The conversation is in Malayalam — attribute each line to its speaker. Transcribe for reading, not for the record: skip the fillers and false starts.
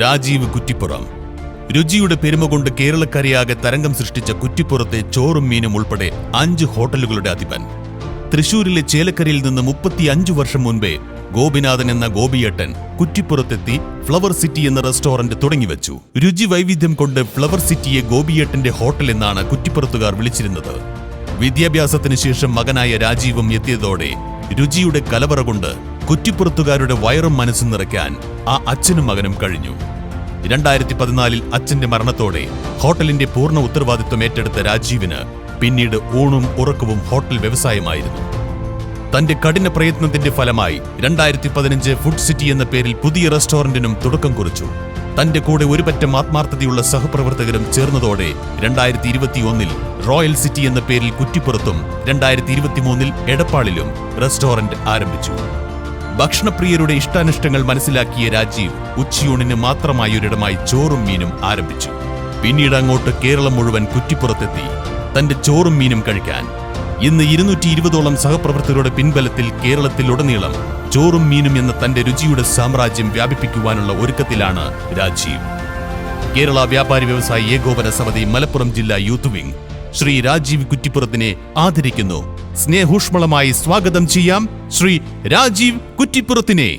Speaker 1: രാജീവ് കുറ്റിപ്പുറം. രുചിയുടെ പെരുമ കൊണ്ട് കേരളക്കരയാകെ തരംഗം സൃഷ്ടിച്ച കുറ്റിപ്പുറത്തെ ചോറും മീനും ഉൾപ്പെടെ 5 ഹോട്ടലുകളുടെ അധിപൻ. തൃശൂരിലെ ചേലക്കരയിൽ നിന്ന് 35 വർഷം മുൻപേ ഗോപിനാഥൻ എന്ന ഗോപിയേട്ടൻ കുറ്റിപ്പുറത്തെത്തി ഫ്ലവർ സിറ്റി എന്ന റെസ്റ്റോറന്റ് തുടങ്ങിവെച്ചു. രുചി വൈവിധ്യം കൊണ്ട് ഫ്ലവർ സിറ്റിയെ ഗോപിയേട്ടന്റെ ഹോട്ടൽ എന്നാണ് കുറ്റിപ്പുറത്തുകാർ വിളിച്ചിരുന്നത്. വിദ്യാഭ്യാസത്തിന് ശേഷം മകനായ രാജീവും എത്തിയതോടെ രുചിയുടെ കലവറ കൊണ്ട് കുറ്റിപ്പുറത്തുകാരുടെ വയറും മനസ്സും നിറയ്ക്കാൻ ആ അച്ഛനും മകനും കഴിഞ്ഞു. 2014 അച്ഛന്റെ മരണത്തോടെ ഹോട്ടലിന്റെ പൂർണ്ണ ഉത്തരവാദിത്വം ഏറ്റെടുത്ത രാജീവിന് പിന്നീട് ഊണും ഉറക്കവും ഹോട്ടൽ വ്യവസായമായിരുന്നു. തന്റെ കഠിന പ്രയത്നത്തിന്റെ ഫലമായി 2015 ഫുഡ് സിറ്റി എന്ന പേരിൽ പുതിയ റെസ്റ്റോറന്റിനും തുടക്കം കുറിച്ചു. തന്റെ കൂടെ ഒരുപറ്റം ആത്മാർത്ഥതയുള്ള സഹപ്രവർത്തകരും ചേർന്നതോടെ 2021 റോയൽ സിറ്റി എന്ന പേരിൽ കുറ്റിപ്പുറത്തും 2023 എടപ്പാളിലും റെസ്റ്റോറന്റ് ആരംഭിച്ചു. ഭക്ഷണപ്രിയരുടെ ഇഷ്ടാനിഷ്ടങ്ങൾ മനസ്സിലാക്കിയ രാജീവ് ഉച്ചയൂണിന് മാത്രമായൊരിടമായി ചോറും മീനും ആരംഭിച്ചു. പിന്നീട് അങ്ങോട്ട് കേരളം മുഴുവൻ കുറ്റിപ്പുറത്തെത്തി തന്റെ ചോറും മീനും കഴിക്കാൻ. ഇന്ന് 220ഓളം സഹപ്രവർത്തകരുടെ പിൻബലത്തിൽ കേരളത്തിലുടനീളം ചോറും മീനും എന്ന തന്റെ രുചിയുടെ സാമ്രാജ്യം വ്യാപിപ്പിക്കുവാനുള്ള ഒരുക്കത്തിലാണ് രാജീവ്. കേരള വ്യാപാരി വ്യവസായി ഏകോപന സമിതി മലപ്പുറം ജില്ലാ യൂത്ത് വിംഗ് ശ്രീ രാജീവ് കുറ്റിപ്പുറത്തിനെ ആദരിക്കുന്നു. സ്നേഹൂഷ്മളമായി സ്വാഗതം ചെയ്യാം ശ്രീ രാജീവ് കുറ്റിപ്പുറത്തിനെ.